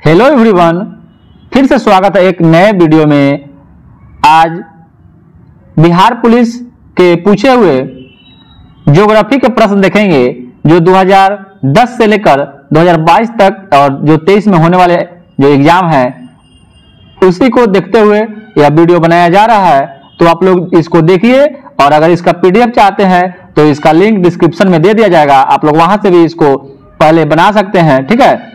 Hello everyone, फिर से स्वागत है एक नए वीडियो में। आज बिहार पुलिस के पूछे हुए ज्योग्राफी के प्रश्न देखेंगे जो 2010 से लेकर 2022 तक और जो 23 में होने वाले जो एग्जाम है उसी को देखते हुए यह वीडियो बनाया जा रहा है। तो आप लोग इसको देखिए और अगर इसका पीडीएफ चाहते हैं तो इसका लिंक डिस्क्रिप्शन में दे दिया जाएगा, आप लोग वहां से भी इसको पहले बना सकते हैं। ठीक है,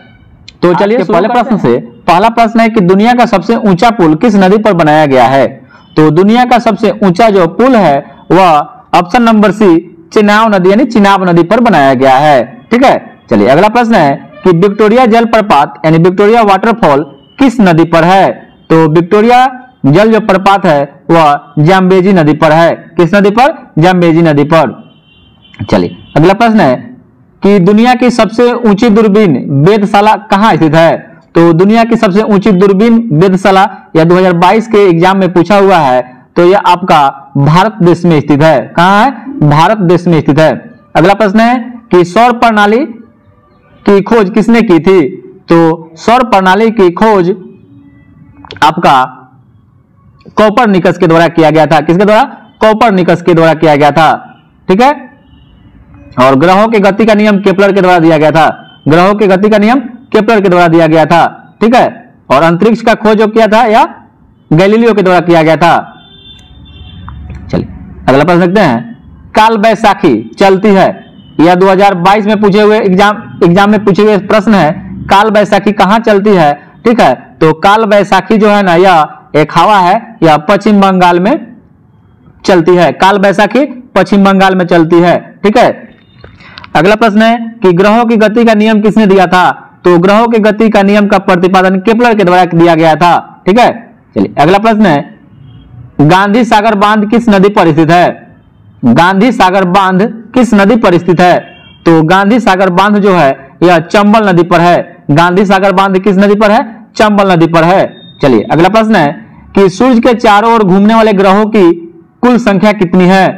तो चलिए पहले प्रश्न से। पहला प्रश्न है कि दुनिया का सबसे ऊंचा पुल किस नदी पर बनाया गया है? तो दुनिया का सबसे ऊंचा जो पुल है वह ऑप्शन नंबर सी चिनाब नदी यानी चिनाब नदी पर बनाया गया है। ठीक है, चलिए अगला प्रश्न है कि विक्टोरिया जलप्रपात यानी विक्टोरिया वाटरफॉल किस नदी पर है? तो विक्टोरिया जल जो प्रपात है वह जाम्बेजी नदी पर है। किस नदी पर? जाम्बेजी नदी पर। चलिए अगला प्रश्न है कि दुनिया की सबसे ऊंची दूरबीन वेधशाला कहाँ स्थित है? तो दुनिया की सबसे ऊंची दूरबीन वेधशाला या 2022 के एग्जाम में पूछा हुआ है, तो यह आपका भारत देश में स्थित है। कहाँ है? भारत देश में स्थित है। अगला प्रश्न है कि सौर प्रणाली की खोज किसने की थी? तो सौर प्रणाली की खोज आपका कोपरनिकस के द्वारा किया गया था। किसके द्वारा? कोपरनिकस के द्वारा किया गया था। ठीक है, और ग्रहों की गति का नियम केपलर के द्वारा दिया गया था। ग्रहों की गति का नियम केपलर के द्वारा दिया गया था। ठीक है, और अंतरिक्ष का खोज जो किया था या गैलीलियो के द्वारा किया गया था। चलिए अगला प्रश्न देखते हैं। काल बैसाखी चलती है, यह 2022 में पूछे हुए एग्जाम में पूछे हुए प्रश्न है। काल बैसाखी कहाँ चलती है? ठीक है, तो काल बैसाखी जो है ना यह एक हवा है, यह पश्चिम बंगाल में चलती है। काल बैसाखी पश्चिम बंगाल में चलती है। ठीक है, अगला प्रश्न है कि ग्रहों की गति का नियम किसने दिया था? तो ग्रहों की गति का नियम का प्रतिपादन केपलर के द्वारा दिया गया था। ठीक है, चलिए अगला प्रश्न है गांधी सागर बांध किस नदी पर स्थित है? गांधी सागर बांध किस नदी पर स्थित है? तो गांधी सागर बांध जो है यह चंबल नदी पर है। गांधी सागर बांध किस नदी पर है? चंबल नदी पर है। चलिए अगला प्रश्न है कि सूर्य के चारों ओर घूमने वाले ग्रहों की कुल संख्या कितनी है?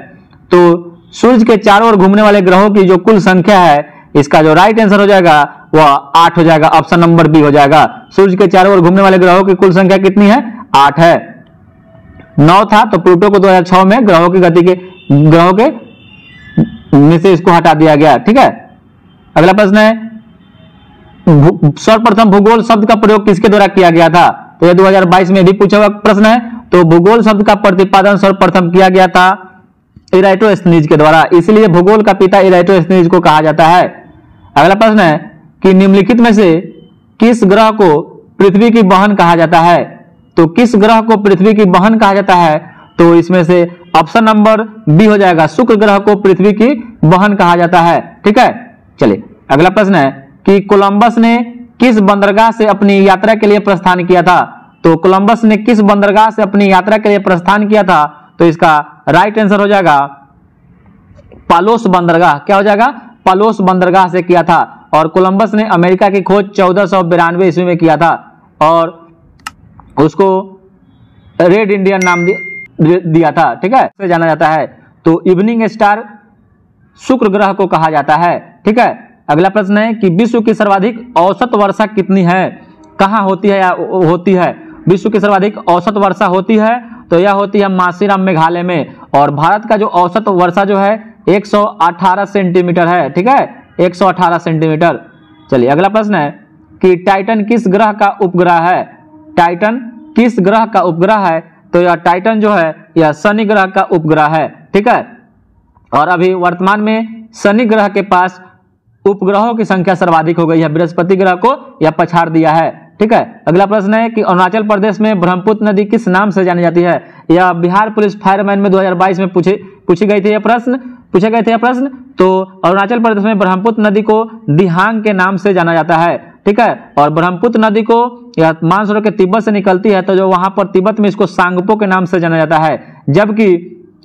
तो सूर्य के चारों ओर घूमने वाले ग्रहों की जो कुल संख्या है, इसका जो राइट आंसर हो जाएगा वह 8 हो जाएगा। ऑप्शन नंबर बी हो जाएगा। सूर्य के चारों ओर घूमने वाले ग्रहों की कुल संख्या कितनी है? 8 है। 9 था तो प्लूटो को 2006 में ग्रहों के में से इसको हटा दिया गया। ठीक है, अगला प्रश्न है सर्वप्रथम भूगोल शब्द का प्रयोग किसके द्वारा किया गया था? तो यह 2022 में भी पूछा हुआ प्रश्न है। तो भूगोल शब्द का प्रतिपादन सर्वप्रथम किया गया था इराटोस्थनीज के द्वारा, इसलिए भूगोल का पिता इराटोस्थनीज को कहा जाता है। अगला प्रश्न है कि निम्नलिखित में से किस ग्रह को पृथ्वी की बहन कहा जाता है? तो किस ग्रह को पृथ्वी की बहन कहा जाता है? तो इसमें से ऑप्शन नंबर बी हो जाएगा। शुक्र ग्रह को पृथ्वी की बहन कहा जाता है। ठीक है, चलिए अगला प्रश्न है कि कोलंबस ने किस बंदरगाह से अपनी यात्रा के लिए प्रस्थान किया था? तो कोलंबस ने किस बंदरगाह से अपनी यात्रा के लिए प्रस्थान किया था? तो इसका राइट आंसर हो जाएगा पालोस बंदरगाह। क्या हो जाएगा? पालोस बंदरगाह से किया था। और कोलंबस ने अमेरिका की खोज 1492 ईस्वी में किया था और उसको रेड इंडियन नाम दिया था। ठीक है, से जाना जाता है। तो इवनिंग स्टार शुक्र ग्रह को कहा जाता है। ठीक है, अगला प्रश्न है कि विश्व की सर्वाधिक औसत वर्षा कितनी है? कहाँ होती है या होती है? विश्व की सर्वाधिक औसत वर्षा होती है तो यह होती है मासीराम मेघालय में। और भारत का जो औसत वर्षा जो है 118 सेंटीमीटर है। ठीक है, 118 सेंटीमीटर। चलिए अगला प्रश्न है कि टाइटन किस ग्रह का उपग्रह है? टाइटन किस ग्रह का उपग्रह है? तो यह टाइटन जो है यह शनि ग्रह का उपग्रह है। ठीक है, और अभी वर्तमान में शनि ग्रह के पास उपग्रहों की संख्या सर्वाधिक हो गई है। बृहस्पति ग्रह को यह पछाड़ दिया है। ठीक है, अगला प्रश्न है कि अरुणाचल प्रदेश में ब्रह्मपुत्र नदी किस नाम से जानी जाती है? यह बिहार पुलिस फायरमैन में 2022 में पूछे गए थे यह प्रश्न। तो अरुणाचल प्रदेश में ब्रह्मपुत्र नदी को दिहांग के नाम से जाना जाता है। ठीक है, और ब्रह्मपुत्र नदी को यह मानसरोवर के तिब्बत से निकलती है, तो जो वहां पर तिब्बत में इसको सांगपो के नाम से जाना जाता है, जबकि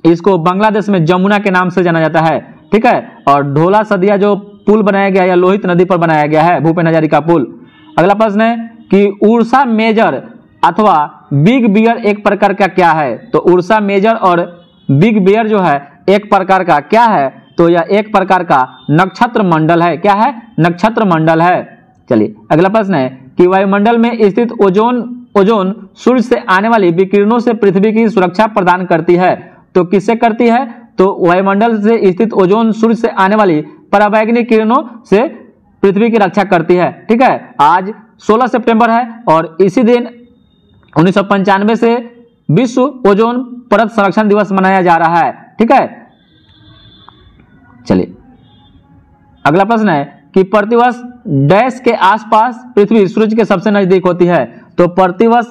इसको बांग्लादेश में जमुना के नाम से जाना जाता है। ठीक है, और ढोला सदिया जो पुल बनाया गया या लोहित नदी पर बनाया गया है, भूपेन हजारिका पुल। अगला प्रश्न है कि उर्सा मेजर अथवा बिग बियर एक प्रकार का क्या है? तो उर्सा मेजर और बिग बियर जो है एक प्रकार का क्या है? तो यह एक प्रकार का नक्षत्र मंडल है। क्या है? नक्षत्र मंडल है। चलिए अगला प्रश्न है कि वायुमंडल में स्थित ओजोन सूर्य से आने वाली विकिरणों से पृथ्वी की सुरक्षा प्रदान करती है। तो किससे करती है? तो वायुमंडल से स्थित ओजोन सूर्य से आने वाली पराबैंगनी किरणों से पृथ्वी की रक्षा करती है। ठीक है, आज 16 सितंबर है और इसी दिन 1995 से विश्व ओजोन परत संरक्षण दिवस मनाया जा रहा है। ठीक है, चलिए अगला प्रश्न है कि प्रतिवर्ष डैश के आसपास पृथ्वी सूरज के सबसे नजदीक होती है। तो प्रतिवर्ष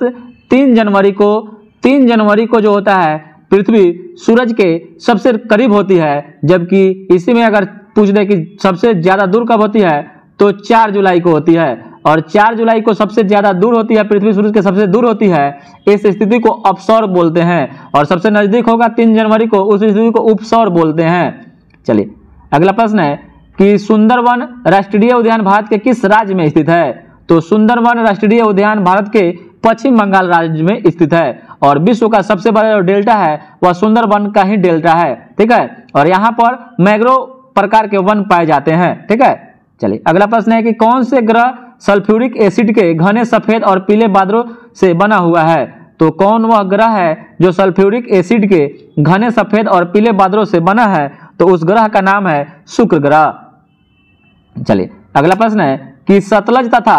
3 जनवरी को जो होता है पृथ्वी सूरज के सबसे करीब होती है, जबकि इसी में अगर पूछ दे कि सबसे ज्यादा दूर कब होती है तो 4 जुलाई को होती है। और 4 जुलाई को सबसे ज्यादा दूर होती है, पृथ्वी सूरज के सबसे दूर होती है। इस स्थिति को अपसौर बोलते हैं। और सबसे नजदीक होगा 3 जनवरी को, उस स्थिति को उपसौर बोलते हैं। चलिए अगला प्रश्न है कि सुंदरवन राष्ट्रीय उद्यान भारत के किस राज्य में स्थित है? तो सुंदरवन राष्ट्रीय उद्यान भारत के पश्चिम बंगाल राज्य में स्थित है और विश्व का सबसे बड़ा जो डेल्टा है वह सुंदरवन का ही डेल्टा है। ठीक है, और यहाँ पर मैंग्रोव प्रकार के वन पाए जाते हैं। ठीक है, चलिए अगला प्रश्न है कि कौन से ग्रह सल्फ्यूरिक एसिड के घने सफेद और पीले बादलों से बना हुआ है? तो कौन वह ग्रह है जो सल्फ्यूरिक एसिड के घने सफेद और पीले बादलों से बना है? तो उस ग्रह का नाम है शुक्र ग्रह। चलिए अगला प्रश्न है कि सतलज तथा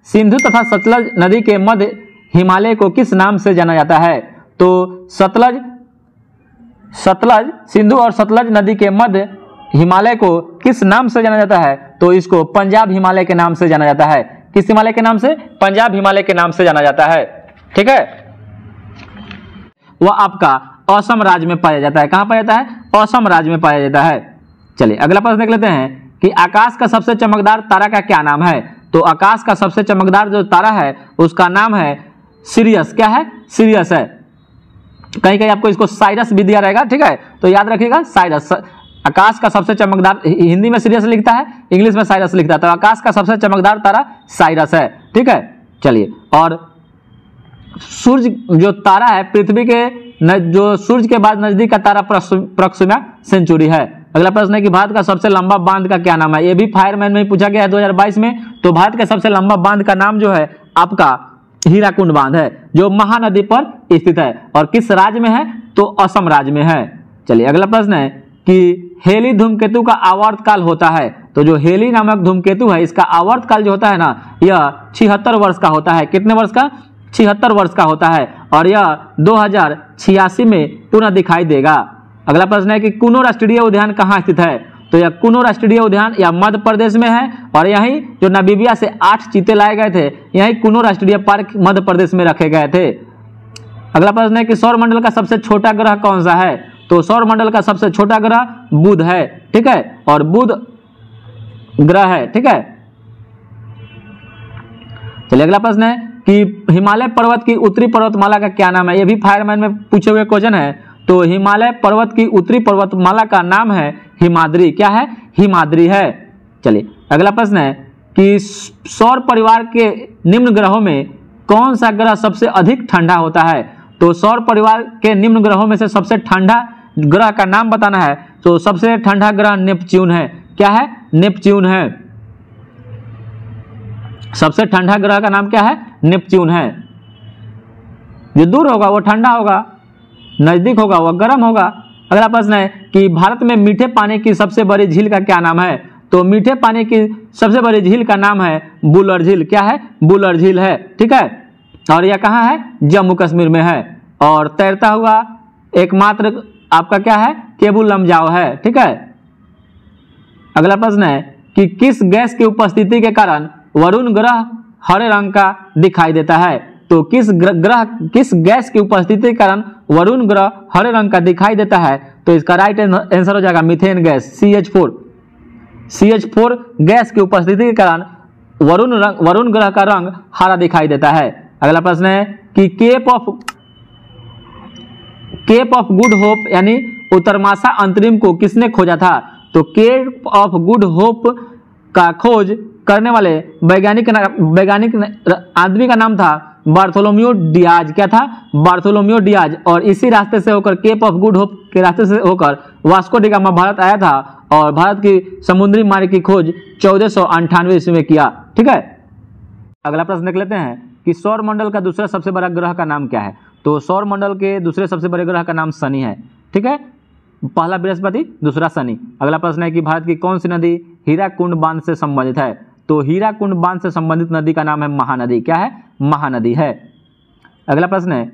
सिंधु तथा सतलज नदी के मध्य हिमालय को किस नाम से जाना जाता है? तो सतलज सिंधु और सतलज नदी के मध्य हिमालय को किस नाम से जाना जाता है? तो इसको पंजाब हिमालय के नाम से जाना जाता है। किस हिमालय के नाम से? पंजाब हिमालय के नाम से जाना जाता है। ठीक है, वह आपका असम राज्य में पाया जाता है। कहां पाया जाता है? असम राज्य में पाया जाता है। चलिए अगला प्रश्न देख लेते हैं कि आकाश का सबसे चमकदार तारा का क्या नाम है? तो आकाश का सबसे चमकदार जो तारा है उसका नाम है सिरियस। क्या है? सिरियस है। कहीं कहीं आपको इसको साइरस भी दिया रहेगा। ठीक है, तो याद रखिएगा साइरस। आकाश का सबसे चमकदार, हिंदी में सीरियस लिखता है, इंग्लिश में साइरस लिखता है। तो आकाश का सबसे चमकदार तारा साइरस है। ठीक है, चलिए और सूर्य जो तारा है पृथ्वी के जो सूर्य के बाद नजदीक का तारा प्रॉक्सिमा सेंचुरी है। अगला प्रश्न है कि भारत का सबसे लंबा बांध का क्या नाम है? ये भी फायरमैन में पूछा गया है 2022 में। तो भारत का सबसे लंबा बांध का नाम जो है आपका हीराकुंड बांध है, जो महानदी पर स्थित है। और किस राज्य में है? तो असम राज्य में है। चलिए अगला प्रश्न है कि हेली धूमकेतु का आवर्त काल होता है। तो जो हेली नामक धूमकेतु है इसका आवर्त काल जो होता है ना, यह 76 वर्ष का होता है। कितने वर्ष का? 76 वर्ष का होता है और यह 2086 में पुनः दिखाई देगा। अगला प्रश्न है कि कुनो राष्ट्रीय उद्यान कहाँ स्थित है? तो यह कुनो राष्ट्रीय उद्यान या मध्य प्रदेश में है और यहीं जो नामीबिया से 8 चीते लाए गए थे, यहीं कुनो राष्ट्रीय पार्क मध्य प्रदेश में रखे गए थे। अगला प्रश्न है कि सौर मंडल का सबसे छोटा ग्रह कौन सा है? तो सौर मंडल का सबसे छोटा ग्रह बुध है। ठीक है, और बुध ग्रह है। ठीक है, चलिए अगला प्रश्न है कि हिमालय पर्वत की उत्तरी पर्वतमाला का क्या नाम है? यह भी फायरमैन में पूछे हुए क्वेश्चन है। तो हिमालय पर्वत की उत्तरी पर्वतमाला का नाम है हिमाद्री। क्या है? हिमाद्री है। चलिए अगला प्रश्न है कि सौर परिवार के निम्न ग्रहों में कौन सा ग्रह सबसे अधिक ठंडा होता है? तो सौर परिवार के निम्न ग्रहों में से सबसे ठंडा ग्रह का नाम बताना है। तो सबसे ठंडा ग्रह नेपच्यून है। क्या है? नेपच्यून है। सबसे ठंडा ग्रह का नाम क्या है? नेपच्यून है। जो दूर होगा वो ठंडा होगा, नजदीक होगा वो गर्म होगा। अगला प्रश्न है कि भारत में मीठे पानी की सबसे बड़ी झील का क्या नाम है? तो मीठे पानी की सबसे बड़ी झील का नाम है बुलर झील। क्या है? बुलर झील है। ठीक है, और यह कहाँ है? जम्मू कश्मीर में है। और तैरता हुआ एकमात्र आपका क्या है? केबुल लमजाओ है। ठीक है, अगला प्रश्न है कि किस गैस की उपस्थिति के कारण वरुण ग्रह हरे रंग का दिखाई देता है? तो किस गैस की उपस्थिति के कारण वरुण ग्रह हरे रंग का दिखाई देता है? तो इसका राइट आंसर हो जाएगा methane gas, CH4। CH4 gas की उपस्थिति के कारण वरुण ग्रह का रंग हरा दिखाई देता है। अगला प्रश्न है कि केप ऑफ गुड होप यानी उत्तरमासा अंतरिम को किसने खोजा था? तो केप ऑफ गुड होप का खोज करने वाले वैज्ञानिक आदमी का नाम था बार्थोलोम्यू डियाज। क्या था? Bartholomew Diaz. और इसी रास्ते से होकर, केप ऑफ गुड होप के रास्ते से होकर वास्को डी गामा भारत आया था और भारत की समुद्री मार्ग की खोज 1498 ईस्वी में किया। ठीक है। अगला प्रश्न देख लेते हैं कि सौर मंडल का दूसरा सबसे बड़ा ग्रह का नाम क्या है। तो सौर मंडल के दूसरे सबसे बड़े ग्रह का नाम शनि है। ठीक है, पहला बृहस्पति, दूसरा शनि। अगला प्रश्न है कि भारत की कौन सी नदी हीराकुंड बांध से संबंधित है। तो हीराकुंड बांध से संबंधित नदी का नाम है महानदी। क्या है? महानदी है। अगला प्रश्न है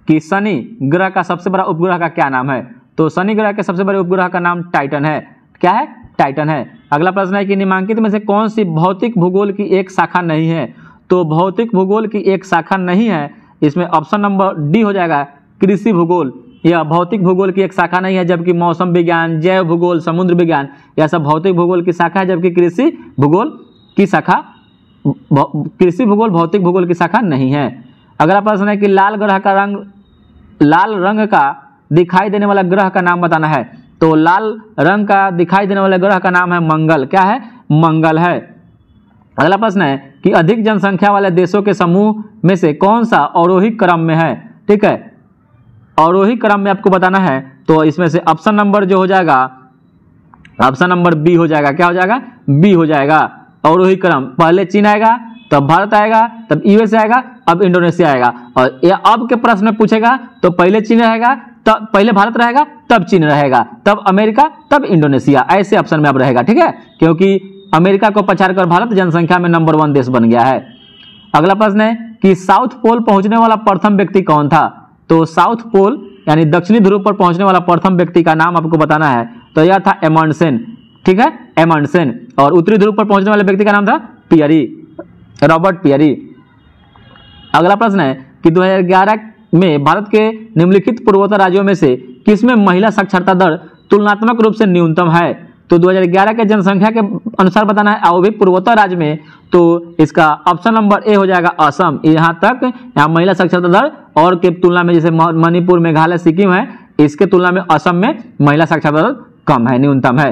कि शनि ग्रह का सबसे बड़ा उपग्रह का क्या नाम है। तो शनि ग्रह के सबसे बड़े उपग्रह का नाम टाइटन है। क्या है? टाइटन है। अगला प्रश्न है कि निम्नलिखित में से कौन सी भौतिक भूगोल की एक शाखा नहीं है। तो भौतिक भूगोल की एक शाखा नहीं है, इसमें ऑप्शन नंबर डी हो जाएगा, कृषि भूगोल। यह भौतिक भूगोल की एक शाखा नहीं है, जबकि मौसम विज्ञान, जैव भूगोल, समुद्र विज्ञान यह सब भौतिक भूगोल की शाखा है, जबकि कृषि भूगोल भौतिक भूगोल की शाखा नहीं है। अगला प्रश्न है कि लाल रंग का दिखाई देने वाला ग्रह का नाम बताना है। तो लाल रंग का दिखाई देने वाले ग्रह का नाम है मंगल। क्या है? मंगल है। अगला प्रश्न है कि अधिक जनसंख्या वाले देशों के समूह में से कौन सा अवरोही क्रम में है। ठीक है, अवरोही क्रम में आपको बताना है। तो इसमें से ऑप्शन नंबर जो हो जाएगा, ऑप्शन नंबर बी हो जाएगा। क्या हो जाएगा? बी हो जाएगा। अवरोही क्रम, पहले चीन आएगा, तब भारत आएगा, तब यूएस आएगा, अब इंडोनेशिया आएगा। और ये अब के प्रश्न में पूछेगा तो पहले चीन रहेगा, तब पहले भारत रहेगा, तब चीन रहेगा, तब अमेरिका, तब इंडोनेशिया, ऐसे ऑप्शन में अब रहेगा। ठीक है, क्योंकि अमेरिका को पछाड़कर भारत जनसंख्या में नंबर 1 देश बन गया है। अगला प्रश्न है कि साउथ पोल पहुंचने वाला प्रथम व्यक्ति कौन था। तो साउथ पोल यानी दक्षिणी ध्रुव पर पहुंचने वाला प्रथम व्यक्ति का नाम आपको बताना है। तो यह था एमंडसेन। ठीक है, एमंडसेन। और उत्तरी ध्रुव पर पहुंचने वाले व्यक्ति का नाम था पियरी, रॉबर्ट पियरी। अगला प्रश्न है कि 2011 में भारत के निम्नलिखित पूर्वोत्तर राज्यों में से किसमें महिला साक्षरता दर तुलनात्मक रूप से न्यूनतम है। तो 2011 के जनसंख्या के अनुसार बताना है, और भी पूर्वोत्तर राज्य में। तो इसका ऑप्शन नंबर ए हो जाएगा, असम। यहाँ तक यहाँ महिला साक्षरता दर और के तुलना में, जैसे मणिपुर, मेघालय, सिक्किम है, इसके तुलना में असम में महिला साक्षरता दर कम है, न्यूनतम है।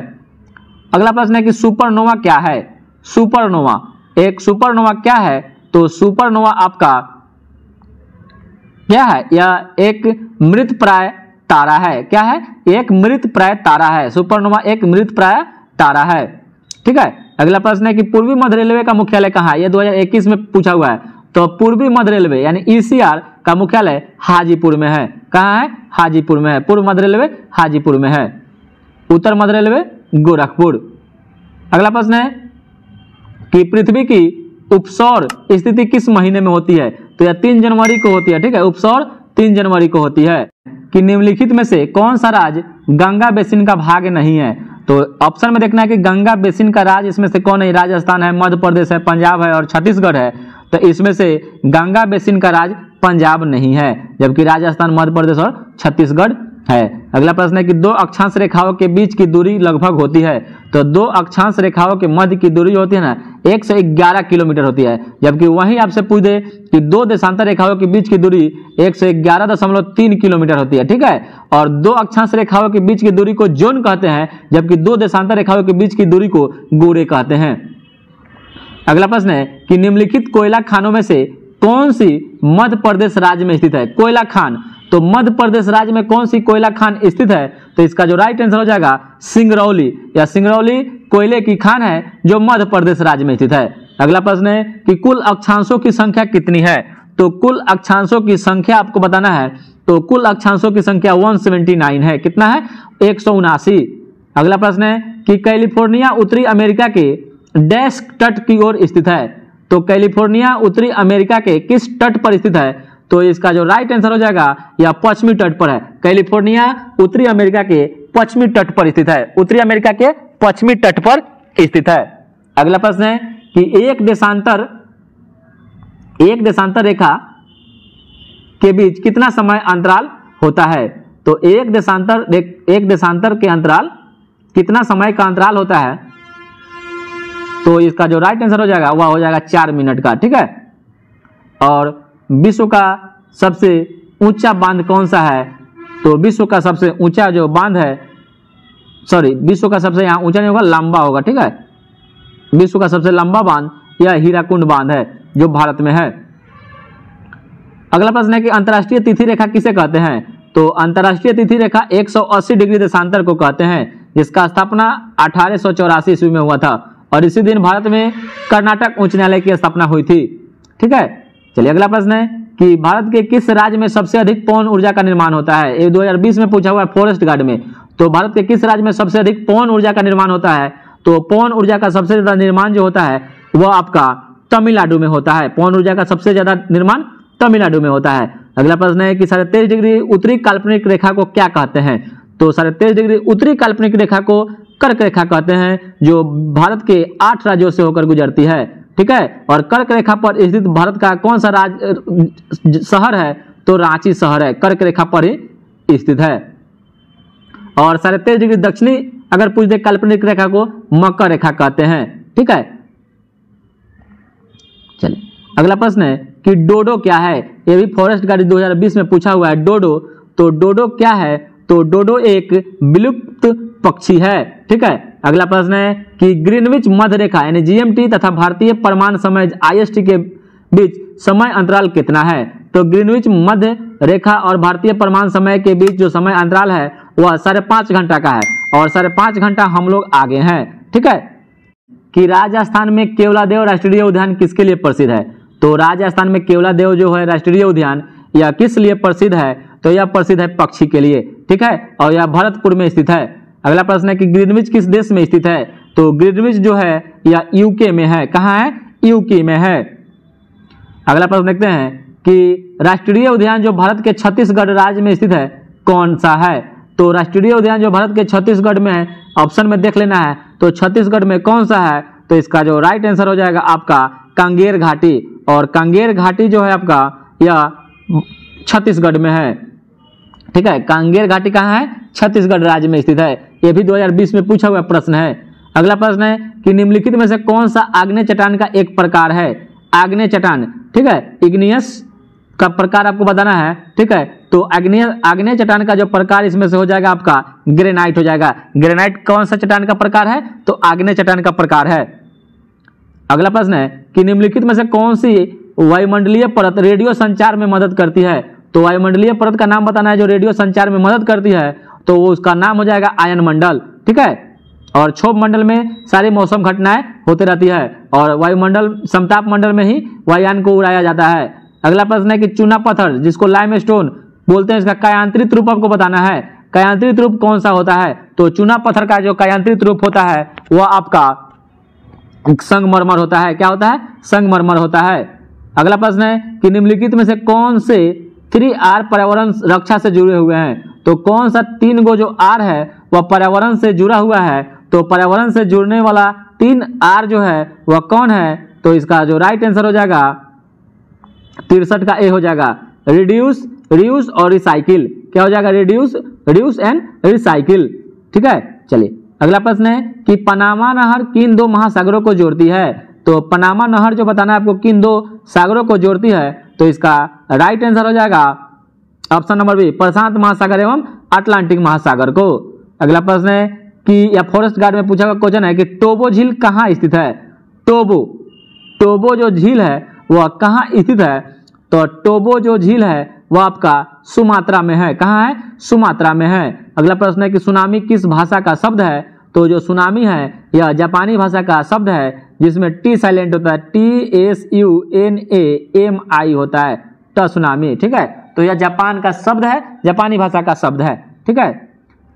अगला प्रश्न है कि सुपरनोवा क्या है। सुपरनोवा, एक सुपरनोवा क्या है। तो सुपरनोवा आपका क्या है? यह एक मृतप्राय तारा है। क्या है? एक मृतप्राय तारा है। सुपरनोवा एक मृतप्राय तारा है। ठीक है। अगला प्रश्न है कि पूर्वी मध्य रेलवे का मुख्यालय कहाँ है। यह 2021 में पूछा हुआ है। तो पूर्वी मध्य रेलवे यानी ईसीआर का मुख्यालय हाजीपुर में है। कहाँ है? हाजीपुर में है। पूर्व मध्य रेलवे हाजीपुर में है। उत्तर मध्य रेलवे गोरखपुर। अगला प्रश्न है कि पृथ्वी की उपसौर स्थिति किस महीने में होती है। तो यह 3 जनवरी को होती है। ठीक है, उपसौर 3 जनवरी को होती है। कि निम्नलिखित में से कौन सा राज्य गंगा बेसिन का भाग नहीं है। तो ऑप्शन में देखना है कि गंगा बेसिन का राज्य इसमें से कौन है। राजस्थान है, मध्य प्रदेश है, पंजाब है और छत्तीसगढ़ है। तो इसमें से गंगा बेसिन का राज्य पंजाब नहीं है, जबकि राजस्थान, मध्य प्रदेश और छत्तीसगढ़ है। अगला प्रश्न है कि 2 अक्षांश रेखाओं के बीच की दूरी लगभग होती है। तो 2 अक्षांश रेखाओं के मध्य की दूरी होती है ना, 111 किलोमीटर होती है। जबकि वहीं आपसे पूछ दे कि 2 देशांतर रेखाओं के बीच की दूरी 111.3 किलोमीटर होती है। ठीक है, और 2 अक्षांश रेखाओं के बीच की दूरी को जोन कहते हैं, जबकि 2 देशांतर रेखाओं के बीच की दूरी को गोरे कहते हैं। अगला प्रश्न है कि निम्नलिखित कोयला खानों में से कौन सी मध्य प्रदेश राज्य में स्थित है। कोयला खान, तो मध्य प्रदेश राज्य में कौन सी कोयला खान स्थित है। तो इसका जो राइट आंसर हो जाएगा सिंगरौली, या सिंगरौली कोयले की खान है जो मध्य प्रदेश राज्य में स्थित है। अगला प्रश्न है कि कुल अक्षांशों की संख्या कितनी है। तो कुल अक्षांशों की संख्या आपको बताना है। तो कुल अक्षांशों की संख्या 179 है। कितना है? 179। अगला प्रश्न है कि कैलिफोर्निया उत्तरी अमेरिका के डैश तट की ओर स्थित है। तो कैलिफोर्निया उत्तरी अमेरिका के किस तट पर स्थित है। तो इसका जो राइट आंसर हो जाएगा यह पश्चिमी तट पर है। कैलिफोर्निया उत्तरी अमेरिका के पश्चिमी तट पर स्थित है। उत्तरी अमेरिका के पश्चिमी तट पर स्थित है। अगला प्रश्न है कि एक देशांतर रेखा के बीच कितना समय अंतराल होता है। तो एक देशांतर के अंतराल कितना समय का अंतराल होता है। तो इसका जो राइट आंसर हो जाएगा वह हो जाएगा 4 मिनट का। ठीक है, और विश्व का सबसे ऊंचा बांध कौन सा है। तो विश्व का सबसे ऊंचा जो बांध है, विश्व का सबसे यहाँ ऊंचा नहीं होगा, लंबा होगा। ठीक है, विश्व का सबसे लंबा बांध यह हीराकुंड बांध है जो भारत में है। अगला प्रश्न है कि अंतर्राष्ट्रीय तिथि रेखा किसे कहते हैं। तो अंतर्राष्ट्रीय तिथि रेखा 180 डिग्री देशांतर को कहते हैं, जिसका स्थापना 1884 ईस्वी में हुआ था। और इसी दिन भारत में कर्नाटक उच्च न्यायालय की स्थापना हुई थी। ठीक है, चलिए अगला प्रश्न है कि भारत के किस राज्य में सबसे अधिक पवन ऊर्जा का निर्माण होता है। ये 2020 में पूछा हुआ है फॉरेस्ट गार्ड में। तो भारत के किस राज्य में सबसे अधिक पवन ऊर्जा का निर्माण होता है। तो पवन ऊर्जा का सबसे ज्यादा निर्माण जो होता है वह आपका तमिलनाडु में होता है। पवन ऊर्जा का सबसे ज्यादा निर्माण तमिलनाडु में होता है। अगला प्रश्न है कि 23.5 डिग्री उत्तरी काल्पनिक रेखा को क्या कहते हैं। तो 23.5 डिग्री उत्तरी काल्पनिक रेखा को कर्क रेखा कहते हैं, जो भारत के 8 राज्यों से होकर गुजरती है। ठीक है, और कर्क रेखा पर स्थित भारत का कौन सा राज्य शहर है। तो रांची शहर है, कर्क रेखा पर ही स्थित है। और 23.5 डिग्री दक्षिणी अगर पूछ दे काल्पनिक रेखा को मकर रेखा कहते हैं। ठीक है, चलिए अगला प्रश्न है कि डोडो क्या है। ये भी फॉरेस्ट गार्ड 2020 में पूछा हुआ है डोडो। तो डोडो क्या है। तो डोडो एक विलुप्त पक्षी है। ठीक है, अगला प्रश्न है कि ग्रीनविच मध्य रेखा यानी जीएमटी तथा भारतीय प्रमाण समय आईएसटी के बीच समय अंतराल कितना है। तो ग्रीनविच मध्य रेखा और भारतीय प्रमाण समय के बीच जो समय अंतराल है वह 5.5 घंटा का है, और 5.5 घंटा हम लोग आगे हैं। ठीक है, कि राजस्थान में केवलादेव राष्ट्रीय उद्यान किसके लिए प्रसिद्ध है। तो राजस्थान में केवलादेव जो है राष्ट्रीय उद्यान यह किस लिए प्रसिद्ध है। तो यह प्रसिद्ध है पक्षी के लिए। ठीक है, और यह भरतपुर में स्थित है। अगला प्रश्न है कि ग्रीनविच किस देश में स्थित है। तो ग्रीनविच जो है यह यूके में है। कहाँ है, यूके में है। अगला प्रश्न देखते हैं कि राष्ट्रीय उद्यान जो भारत के छत्तीसगढ़ राज्य में स्थित है कौन सा है। तो राष्ट्रीय उद्यान जो भारत के छत्तीसगढ़ में है, ऑप्शन में देख लेना है। तो छत्तीसगढ़ में कौन सा है। तो इसका जो राइट आंसर हो जाएगा आपका कांगेर घाटी, और कांगेर घाटी जो है आपका यह छत्तीसगढ़ में है। ठीक है, कांगेर घाटी कहाँ है, छत्तीसगढ़ राज्य में स्थित है। यह भी 2020 में पूछा हुआ प्रश्न है। अगला प्रश्न है कि निम्नलिखित में से कौन सा आग्नेय चट्टान का एक प्रकार है। आग्नेय चट्टान, ठीक है, इग्नियस का प्रकार आपको बताना है। ठीक है, तो आग्नेय चट्टान का जो प्रकार इसमें से हो जाएगा आपका ग्रेनाइट हो जाएगा। ग्रेनाइट कौन सा चट्टान का प्रकार है। तो आग्नेय चट्टान का प्रकार है। अगला प्रश्न है कि निम्नलिखित में से कौन सी वायुमंडलीय परत रेडियो संचार में मदद करती है। तो वायुमंडलीय परत का नाम बताना है जो रेडियो संचार में मदद करती है। तो वो उसका नाम हो जाएगा आयन मंडल। ठीक है, और क्षोभ मंडल में सारी मौसम घटनाएं होती रहती है, और वायुमंडल समताप मंडल में ही वायुयान को उड़ाया जाता है। अगला प्रश्न है कि चूना पत्थर जिसको लाइमस्टोन बोलते हैं, इसका कायांतरित रूप आपको बताना है। कायांतरित रूप कौन सा होता है। तो चूना पत्थर का जो कायांतरित रूप होता है वह आपका संगमरमर होता है। क्या होता है, संगमरमर होता है। अगला प्रश्न है कि निम्नलिखित में से कौन से 3R पर्यावरण रक्षा से जुड़े हुए हैं। तो कौन सा 3 गो जो R है वह पर्यावरण से जुड़ा हुआ है। तो पर्यावरण से जुड़ने वाला 3R जो है वह कौन है। तो इसका जो राइट आंसर हो जाएगा 63 का ए हो जाएगा, रिड्यूस, रीयूज और रिसाइकिल। क्या हो जाएगा, रिड्यूस एंड रिसाइकिल। ठीक है, चलिए अगला प्रश्न है कि पनामा नहर किन 2 महासागरों को जोड़ती है। तो पनामा नहर जो बताना है आपको किन 2 सागरों को जोड़ती है। तो इसका राइट आंसर हो जाएगा ऑप्शन नंबर बी, प्रशांत महासागर एवं अटलांटिक महासागर को। अगला प्रश्न है कि या फॉरेस्ट गार्ड में पूछा गया क्वेश्चन है कि टोबो झील कहाँ स्थित है। टोबो जो झील है वह कहाँ स्थित है। तो टोबो जो झील है वह आपका सुमात्रा में है। कहाँ है, सुमात्रा में है। अगला प्रश्न है कि सुनामी किस भाषा का शब्द है। तो जो सुनामी है यह जापानी भाषा का शब्द है जिसमें टी साइलेंट होता है, TSUNAMI होता है, सुनामी। ठीक है, तो यह जापान का शब्द है, जापानी भाषा का शब्द है। ठीक है,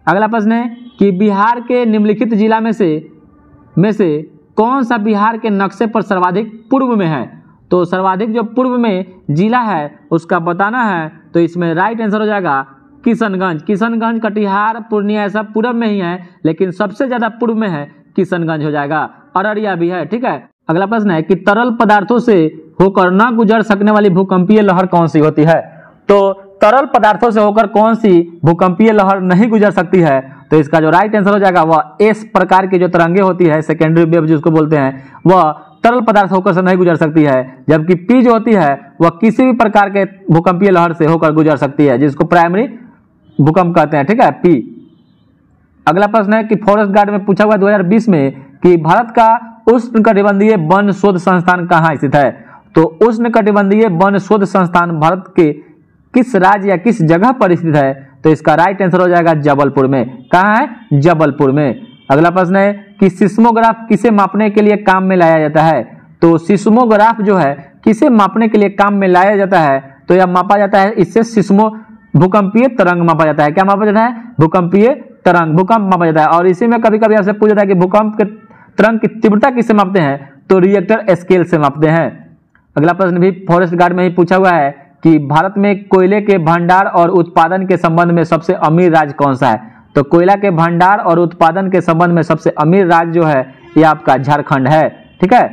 अगला प्रश्न है कि बिहार के निम्नलिखित जिला में से कौन सा बिहार के नक्शे पर सर्वाधिक पूर्व में है। तो सर्वाधिक जो पूर्व में जिला है उसका बताना है। तो इसमें राइट आंसर हो जाएगा किशनगंज, कटिहार, पूर्णिया सब पूर्व में ही है, लेकिन सबसे ज्यादा पूर्व में है किशनगंज हो जाएगा। अररिया भी है। ठीक है, अगला प्रश्न है कि तरल पदार्थों से होकर न गुजर सकने वाली भूकंपीय लहर कौन सी होती है। तो तरल पदार्थों से होकर कौन सी भूकंपीय लहर नहीं गुजर सकती है। तो इसका जो राइट आंसर हो जाएगा वह एस प्रकार की जो तरंगे होती है, सेकेंडरी वेव जिसको बोलते हैं, वह तरल पदार्थ होकर से नहीं गुजर सकती है। जबकि पी जो होती है वह किसी भी प्रकार के भूकंपीय लहर से होकर गुजर सकती है, जिसको प्राइमरी भूकंप कहते हैं। ठीक है, पी। अगला प्रश्न है कि फॉरेस्ट गार्ड में पूछा हुआ 2020 में कि भारत का उष्णकटिबंधीय वन शोध संस्थान कहाँ स्थित है। तो उष्णकटिबंधीय वन शोध संस्थान भारत के किस राज्य या किस जगह पर स्थित है। तो इसका राइट आंसर हो जाएगा जबलपुर में। कहाँ है, जबलपुर में। अगला प्रश्न है कि सिस्मोग्राफ किसे मापने के लिए काम में लाया जाता है? तो सिस्मोग्राफ जो है किसे मापने के लिए काम में लाया जाता है? तो यह मापा जाता है, इससे भूकंपीय तरंग मापा जाता है। क्या मापा जाता है? भूकंपीय तरंग, भूकंप मापा जाता है। और इसी में कभी कभी आपसे पूछा जाता है कि भूकंप के तरंग की तीव्रता किससे मापते हैं? तो रिएक्टर स्केल से मापते हैं। अगला प्रश्न भी फॉरेस्ट गार्ड में ही पूछा हुआ है कि भारत में कोयले के भंडार और उत्पादन के संबंध में सबसे अमीर राज्य कौन सा है? तो कोयला के भंडार और उत्पादन के संबंध में सबसे अमीर राज्य जो है यह आपका झारखंड है। ठीक है।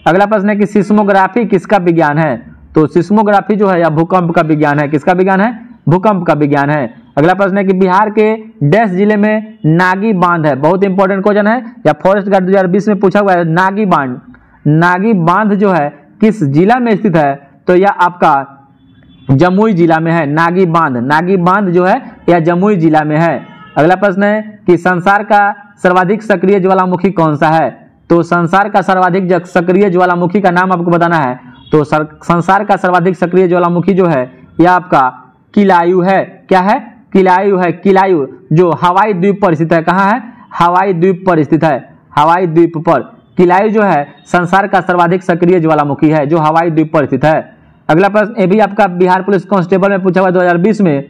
अगला प्रश्न है कि सिस्मोग्राफी किसका विज्ञान है? तो सिस्मोग्राफी जो है यह भूकंप का विज्ञान है। किसका विज्ञान है? भूकंप का विज्ञान है। अगला प्रश्न है कि बिहार के डैश जिले में नागी बांध है। बहुत इंपॉर्टेंट क्वेश्चन है, या फॉरेस्ट गार्ड 2020 में पूछा हुआ है। नागी बांध, नागी बांध जो है किस जिला में स्थित है? तो यह आपका जमुई जिला में है। नागी बांध जो है यह जमुई जिला में है। अगला प्रश्न है कि संसार का सर्वाधिक सक्रिय ज्वालामुखी कौन सा है? तो संसार का सर्वाधिक सक्रिय ज्वालामुखी का नाम आपको बताना है। तो संसार का सर्वाधिक सक्रिय ज्वालामुखी जो है यह आपका किलायु है। क्या है? किलायु है। किलायु जो हवाई द्वीप पर स्थित है। कहाँ है? हवाई द्वीप पर स्थित है। हवाई द्वीप पर किलायु जो है संसार का सर्वाधिक सक्रिय ज्वालामुखी है, जो हवाई द्वीप पर स्थित है। अगला प्रश्न ये भी आपका बिहार पुलिस कांस्टेबल में पूछा हुआ 2020 में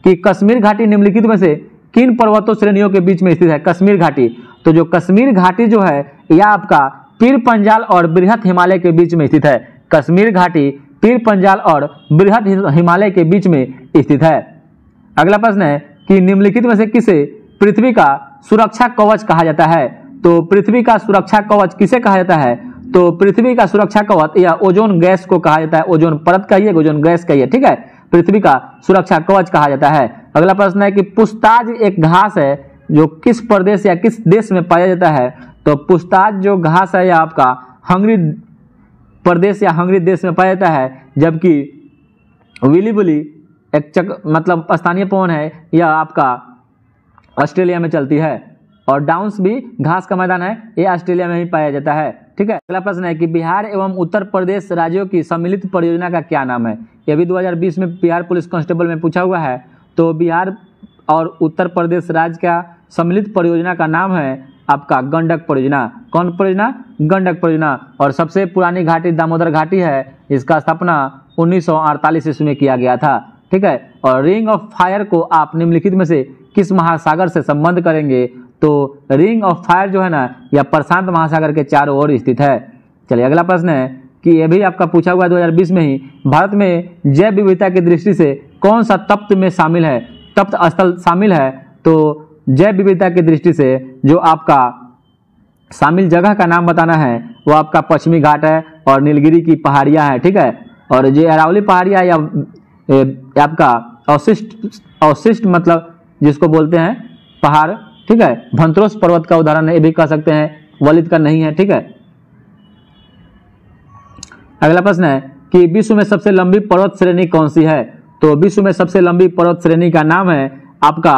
कि कश्मीर घाटी निम्नलिखित में से किन पर्वतों श्रेणियों के बीच में स्थित है? कश्मीर घाटी। तो जो कश्मीर घाटी जो है यह आपका पीर पंजाल और बृहत हिमालय के बीच में स्थित है। कश्मीर घाटी पीर पंजाल और बृहत हिमालय के बीच में स्थित है। अगला प्रश्न है कि निम्नलिखित में से किसे पृथ्वी का सुरक्षा कवच कहा जाता है? तो पृथ्वी का सुरक्षा कवच किसे कहा जाता है? तो पृथ्वी का सुरक्षा कवच या ओजोन गैस को कहा जाता है। ओजोन परत कहिए, ओजोन गैस कहिए। ठीक है, पृथ्वी का सुरक्षा कवच कहा जाता है। अगला प्रश्न है कि पुछताछ एक घास है जो किस प्रदेश या किस देश में पाया जाता है? तो पुछताछ जो घास है यह आपका हंगरी प्रदेश या हंगरी देश में पाया जाता है, जबकि विलीबुली एक मतलब स्थानीय पवन है, यह आपका ऑस्ट्रेलिया में चलती है। और डाउन्स भी घास का मैदान है, ये ऑस्ट्रेलिया में ही पाया जाता है। ठीक है। अगला प्रश्न है कि बिहार एवं उत्तर प्रदेश राज्यों की सम्मिलित परियोजना का क्या नाम है? यह भी 2020 में बिहार पुलिस कांस्टेबल में पूछा हुआ है। तो बिहार और उत्तर प्रदेश राज्य का सम्मिलित परियोजना का नाम है आपका गंडक परियोजना। कौन परियोजना? गंडक परियोजना। और सबसे पुरानी घाटी दामोदर घाटी है, इसका स्थापना 1948 ईस्वी में किया गया था। ठीक है। और रिंग ऑफ फायर को आप निम्नलिखित में से किस महासागर से संबंध करेंगे? तो रिंग ऑफ फायर जो है ना यह प्रशांत महासागर के चारों ओर स्थित है। चलिए अगला प्रश्न है कि यह भी आपका पूछा हुआ है 2020 में ही, भारत में जैव विविधता की दृष्टि से कौन सा तप्त में शामिल है? तप्त स्थल शामिल है। तो जैव विविधता की दृष्टि से जो आपका शामिल जगह का नाम बताना है वो आपका पश्चिमी घाट है और नीलगिरी की पहाड़ियाँ हैं। ठीक है। और ये अरावली पहाड़ियाँ या आपका अवशिष्ट मतलब जिसको बोलते हैं पहाड़। ठीक है। भंत्रोस पर्वत का उदाहरण है, ये भी कह सकते हैं, वलित का नहीं है। ठीक है। अगला प्रश्न है कि विश्व में सबसे लंबी पर्वत श्रेणी कौन सी है? तो विश्व में सबसे लंबी पर्वत श्रेणी का नाम है आपका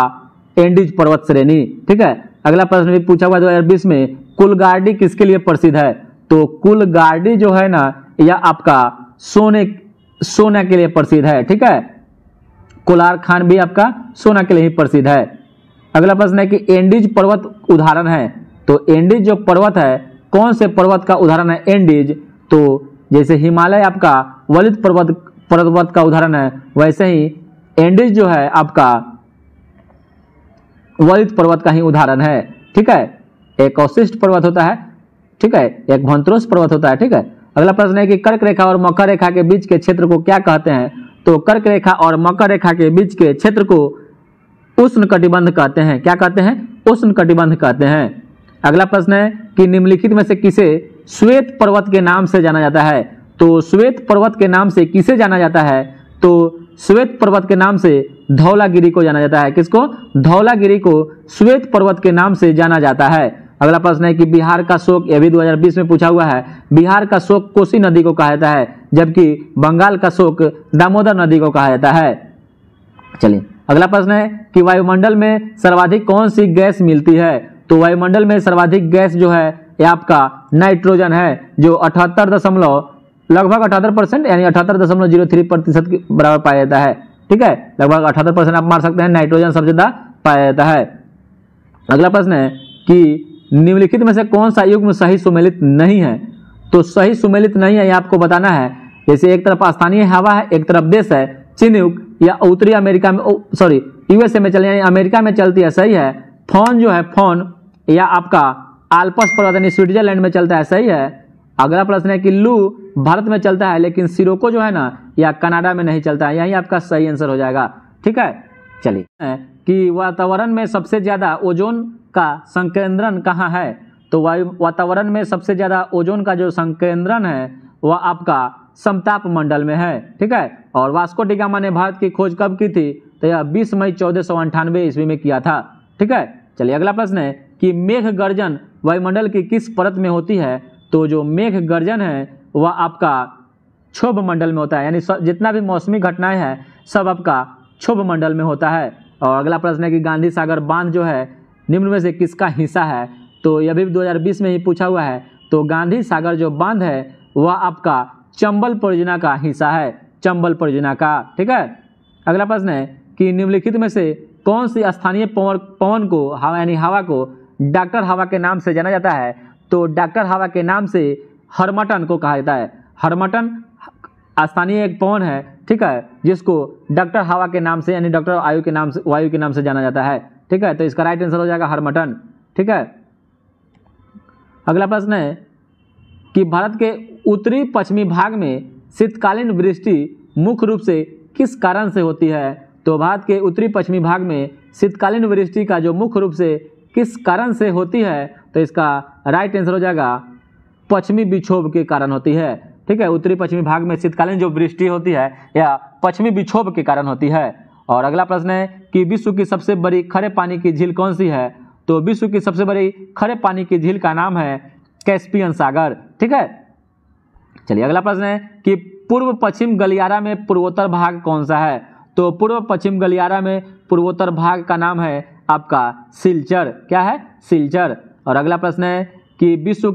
एंडीज पर्वत श्रेणी। ठीक है। अगला प्रश्न भी पूछा हुआ 2020 में, कुलगार्डी किसके लिए प्रसिद्ध है? तो कुलगार्डी जो है ना यह आपका सोना के लिए प्रसिद्ध है। ठीक है। कोलार खान भी आपका सोना के लिए ही प्रसिद्ध है। अगला प्रश्न है कि एंडीज पर्वत उदाहरण है। तो एंडीज जो पर्वत है कौन से पर्वत का उदाहरण है? एंडीज तो जैसे हिमालय आपका वलित पर्वत का उदाहरण है, वैसे ही एंडीज जो है आपका वलित पर्वत का ही उदाहरण है। ठीक है। एक अवशिष्ट पर्वत होता है। ठीक है। एक भंत्रोस पर्वत होता है। ठीक है। अगला प्रश्न है कि कर्क रेखा और मकर रेखा के बीच के क्षेत्र को क्या कहते हैं? तो कर्क रेखा और मकर रेखा के बीच के क्षेत्र को उष्ण कटिबंध कहते हैं। क्या कहते हैं? उष्ण कटिबंध कहते हैं। अगला प्रश्न है कि निम्नलिखित में से किसे श्वेत पर्वत के नाम से जाना जाता है? तो श्वेत पर्वत के नाम से किसे जाना जाता है? तो श्वेत पर्वत के नाम से धौलागिरी को जाना जाता है। किसको? धौलागिरी को श्वेत पर्वत के नाम से जाना जाता है। अगला प्रश्न है कि बिहार का शोक, यह भी 2020 में पूछा हुआ है, बिहार का शोक कोसी नदी को कहा जाता है, जबकि बंगाल का शोक दामोदर नदी को कहा जाता है। चलिए अगला प्रश्न है कि वायुमंडल में सर्वाधिक कौन सी गैस मिलती है? तो वायुमंडल में सर्वाधिक गैस जो है यह आपका नाइट्रोजन है, जो लगभग 78% यानी 78.03% के बराबर पाया जाता है। ठीक है। लगभग 78% आप मार सकते हैं, नाइट्रोजन सबसे ज्यादा पाया जाता है। अगला प्रश्न है कि निम्नलिखित में से कौन सा युग्म सही सुमेलित नहीं है। तो सही सुमेलित नहीं है ये आपको बताना है। जैसे एक तरफ स्थानीय हवा है, एक तरफ देश है, चिन्युक या उत्तरी अमेरिका में यूएसए में चल यानी अमेरिका में चलती है, सही है। फोन जो है, फोन या आपका आल्प्स पर्वत यानी स्विट्जरलैंड में चलता है, सही है। अगला प्रश्न है कि लू भारत में चलता है लेकिन सिरोको जो है ना या कनाडा में नहीं चलता है, यही आपका सही आंसर हो जाएगा। ठीक है, चलिए कि वातावरण में सबसे ज्यादा ओजोन का संकेंद्रण कहाँ है। तो वातावरण में सबसे ज्यादा ओजोन का जो संकेंद्रण है वह आपका समताप मंडल में है। ठीक है, और वास्को डी गामा ने भारत की खोज कब की थी। तो यह 20 मई 1498 ईस्वी में किया था। ठीक है, चलिए अगला प्रश्न है कि मेघ गर्जन वायुमंडल की किस परत में होती है। तो जो मेघ गर्जन है वह आपका क्षोभ मंडल में होता है, यानी जितना भी मौसमी घटनाएं हैं सब आपका क्षोभ मंडल में होता है। और अगला प्रश्न है कि गांधी सागर बांध जो है निम्न में से किसका हिस्सा है। तो यह भी 2020 में ही पूछा हुआ है। तो गांधी सागर जो बांध है वह आपका चंबल परियोजना का हिस्सा है, चंबल परियोजना का। ठीक है, अगला प्रश्न है कि निम्नलिखित में से कौन सी स्थानीय पवन को हवा यानी हवा को डॉक्टर हवा के नाम से जाना जाता है। तो डॉक्टर हवा के नाम से हरमटन को कहा जाता है। हरमटन स्थानीय एक पवन है, ठीक है, जिसको डॉक्टर हवा के नाम से यानी डॉक्टर वायु के नाम से जाना जाता है। ठीक है, तो इसका राइट आंसर हो जाएगा हरमटन। ठीक है, अगला प्रश्न है कि भारत के उत्तरी पश्चिमी भाग में शीतकालीन वृष्टि मुख्य रूप से किस कारण से होती है। तो भारत के उत्तरी पश्चिमी भाग में शीतकालीन वृष्टि का जो मुख्य रूप से किस कारण से होती है। तो इसका राइट आंसर हो जाएगा पश्चिमी विक्षोभ के कारण होती है। ठीक है, उत्तरी पश्चिमी भाग में शीतकालीन जो वृष्टि होती है या पश्चिमी विक्षोभ के कारण होती है। और अगला प्रश्न है कि विश्व की सबसे बड़ी खरे पानी की झील कौन सी है। तो विश्व की सबसे बड़ी खरे पानी की झील का नाम है कैस्पियन सागर। ठीक है, चलिए अगला प्रश्न है कि पूर्व पश्चिम गलियारा में पूर्वोत्तर भाग कौन सा है। तो पूर्व पश्चिम गलियारा में पूर्वोत्तर भाग का नाम है आपका सिलचर। क्या है, सिलचर। और अगला प्रश्न है कि विश्व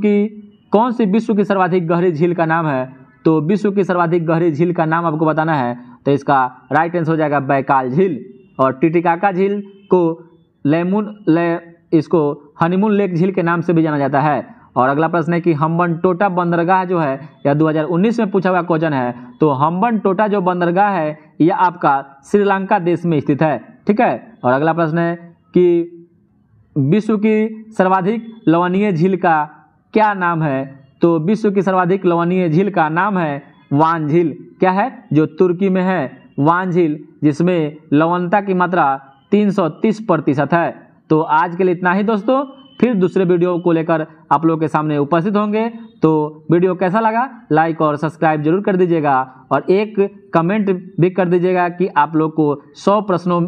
की सर्वाधिक गहरी झील का नाम है। तो विश्व की सर्वाधिक गहरी झील का नाम आपको बताना है। तो इसका राइट आंसर हो जाएगा बैकाल झील। और टिटिकाका झील को इसको हनीमून लेक झील के नाम से भी जाना जाता है। और अगला प्रश्न है कि हम्बनटोटा बंदरगाह जो है यह 2019 में पूछा हुआ क्वेश्चन है। तो हम्बनटोटा जो बंदरगाह है यह आपका श्रीलंका देश में स्थित है। ठीक है, और अगला प्रश्न है कि विश्व की सर्वाधिक लवणीय झील का क्या नाम है। तो विश्व की सर्वाधिक लवणीय झील का नाम है वान झील। क्या है, जो तुर्की में है वान झील, जिसमें लवणता की मात्रा 330% है। तो आज के लिए इतना ही दोस्तों, फिर दूसरे वीडियो को लेकर आप लोगों के सामने उपस्थित होंगे। तो वीडियो कैसा लगा लाइक और सब्सक्राइब जरूर कर दीजिएगा और एक कमेंट भी कर दीजिएगा कि आप लोग को 100 प्रश्नों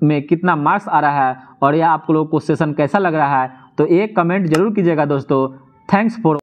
में कितना मार्क्स आ रहा है और यह आप लोग को सेशन कैसा लग रहा है। तो एक कमेंट जरूर कीजिएगा दोस्तों। Thanks for